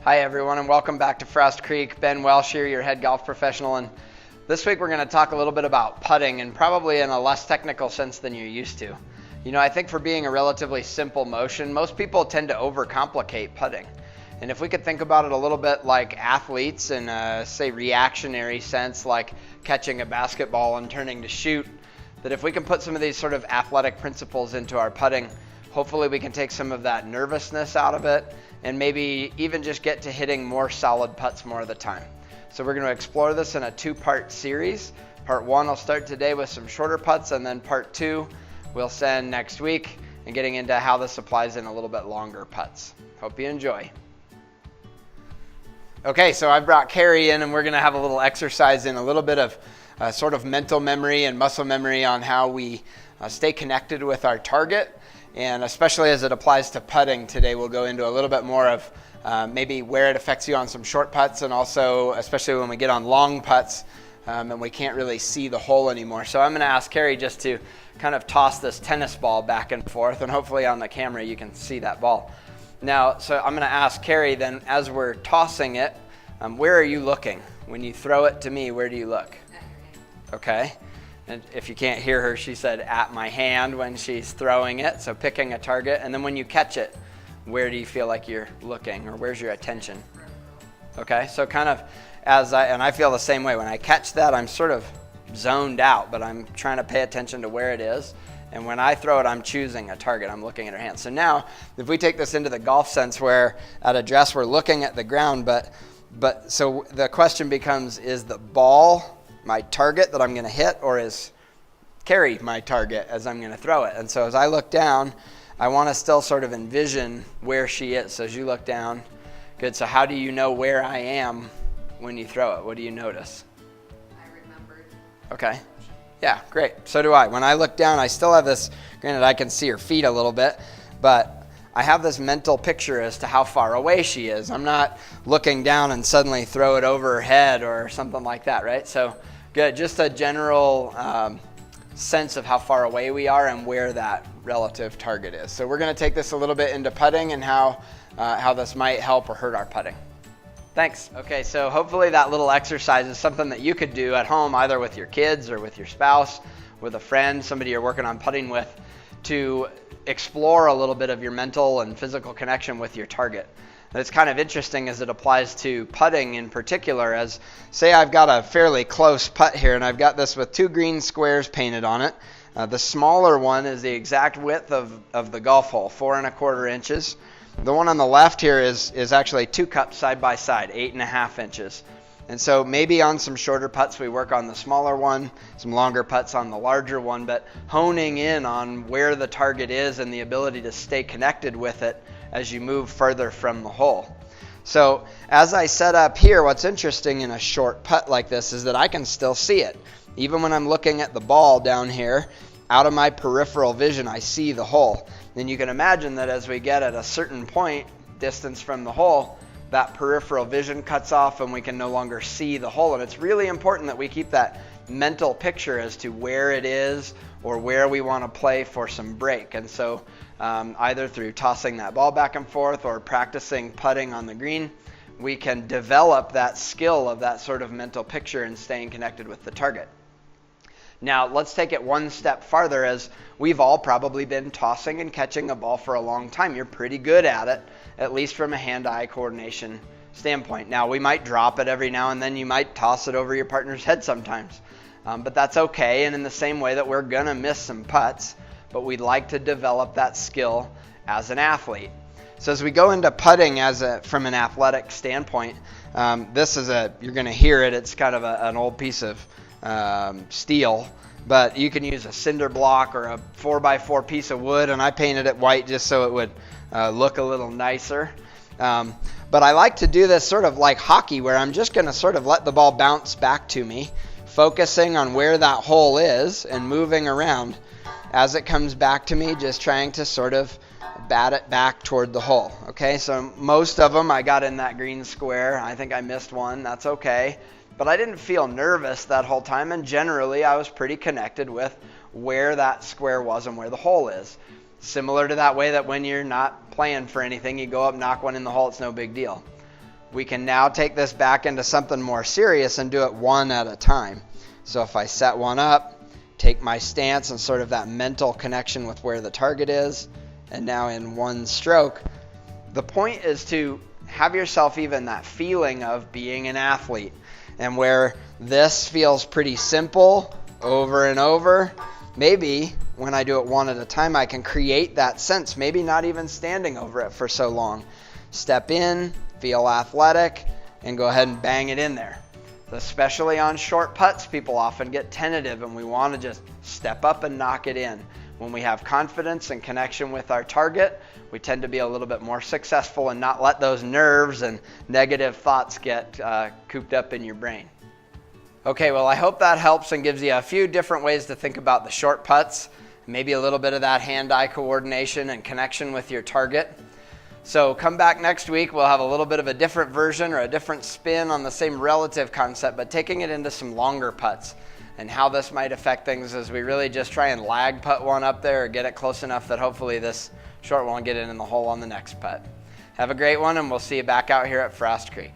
Hi everyone, and welcome back to Frost Creek. Ben Welsh here, your head golf professional, and this week we're going to talk a little bit about putting, and probably in a less technical sense than you're used to. You know, I think for being a relatively simple motion, most people tend to overcomplicate putting. And if we could think about it a little bit like athletes in a, say, reactionary sense, like catching a basketball and turning to shoot, that if we can put some of these sort of athletic principles into our putting, hopefully we can take some of that nervousness out of it and maybe even just get to hitting more solid putts more of the time. So we're going to explore this in a two-part series. Part one will start today with some shorter putts, and then part two we'll send next week and getting into how this applies in a little bit longer putts. Hope you enjoy. Okay, so I brought Carrie in, and we're going to have a little exercise in a little bit of sort of mental memory and muscle memory on how we stay connected with our target. And especially as it applies to putting, today we'll go into a little bit more of maybe where it affects you on some short putts, and also especially when we get on long putts and we can't really see the hole anymore. So I'm going to ask Carrie just to kind of toss this tennis ball back and forth, and hopefully on the camera you can see that ball. Now, so I'm going to ask Carrie then, as we're tossing it, where are you looking? When you throw it to me, where do you look? Okay. And if you can't hear her, she said at my hand when she's throwing it, so picking a target. And then when you catch it, where do you feel like you're looking, or where's your attention? Okay, so kind of and I feel the same way. When I catch that, I'm sort of zoned out, but I'm trying to pay attention to where it is. And when I throw it, I'm choosing a target. I'm looking at her hand. So now, if we take this into the golf sense, where at address we're looking at the ground, but so the question becomes, is the ball my target that I'm going to hit, or is Carrie my target as I'm going to throw it? And so as I look down, I want to still sort of envision where she is. So as you look down, good. So how do you know where I am when you throw it? What do you notice? I remembered. Okay. Yeah, great. So do I. When I look down, I still have this, granted I can see her feet a little bit, but I have this mental picture as to how far away she is. I'm not looking down and suddenly throw it over her head or something like that, right? So good, just a general sense of how far away we are and where that relative target is. So we're going to take this a little bit into putting and how this might help or hurt our putting. Thanks. Okay, so hopefully that little exercise is something that you could do at home, either with your kids or with your spouse, with a friend, somebody you're working on putting with, to explore a little bit of your mental and physical connection with your target. And it's kind of interesting as it applies to putting in particular, as say I've got a fairly close putt here, and I've got this with two green squares painted on it. The smaller one is the exact width of the golf hole, 4 1/4 inches. The one on the left here is actually 2 cups side by side, 8 1/2 inches. And so maybe on some shorter putts we work on the smaller one, some longer putts on the larger one, but honing in on where the target is and the ability to stay connected with it as you move further from the hole. So as I set up here, what's interesting in a short putt like this is that I can still see it. Even when I'm looking at the ball down here, out of my peripheral vision, I see the hole. Then you can imagine that as we get at a certain point, distance from the hole, that peripheral vision cuts off and we can no longer see the hole. And it's really important that we keep that mental picture as to where it is or where we want to play for some break. And so either through tossing that ball back and forth or practicing putting on the green, we can develop that skill of that sort of mental picture and staying connected with the target. Now, let's take it one step farther, as we've all probably been tossing and catching a ball for a long time. You're pretty good at it, at least from a hand-eye coordination standpoint. Now, we might drop it every now and then. You might toss it over your partner's head sometimes, but that's okay. And in the same way that we're going to miss some putts, but we'd like to develop that skill as an athlete. So as we go into putting from an athletic standpoint, this is you're going to hear it. It's kind of an old piece of steel, but you can use a cinder block or a 4x4 piece of wood, and I painted it white just so it would look a little nicer. But I like to do this sort of like hockey, where I'm just going to sort of let the ball bounce back to me, focusing on where that hole is and moving around as it comes back to me, just trying to sort of bat it back toward the hole. Okay, so most of them I got in that green square. I think I missed one. That's okay. But I didn't feel nervous that whole time, and generally I was pretty connected with where that square was and where the hole is. Similar to that way that when you're not playing for anything, you go up, knock one in the hole, it's no big deal. we can now take this back into something more serious and do it one at a time. So if I set one up, take my stance and sort of that mental connection with where the target is, and now in one stroke, the point is to have yourself even that feeling of being an athlete. And where this feels pretty simple over and over, maybe when I do it one at a time, I can create that sense, maybe not even standing over it for so long. Step in, feel athletic, and go ahead and bang it in there. Especially on short putts, people often get tentative and we want to just step up and knock it in. When we have confidence and connection with our target, we tend to be a little bit more successful and not let those nerves and negative thoughts get cooped up in your brain. Okay, well, I hope that helps and gives you a few different ways to think about the short putts, maybe a little bit of that hand-eye coordination and connection with your target. So come back next week. We'll have a little bit of a different version or a different spin on the same relative concept, but taking it into some longer putts and how this might affect things as we really just try and lag putt one up there or get it close enough that hopefully this short one will get in the hole on the next putt. Have a great one, and we'll see you back out here at Frost Creek.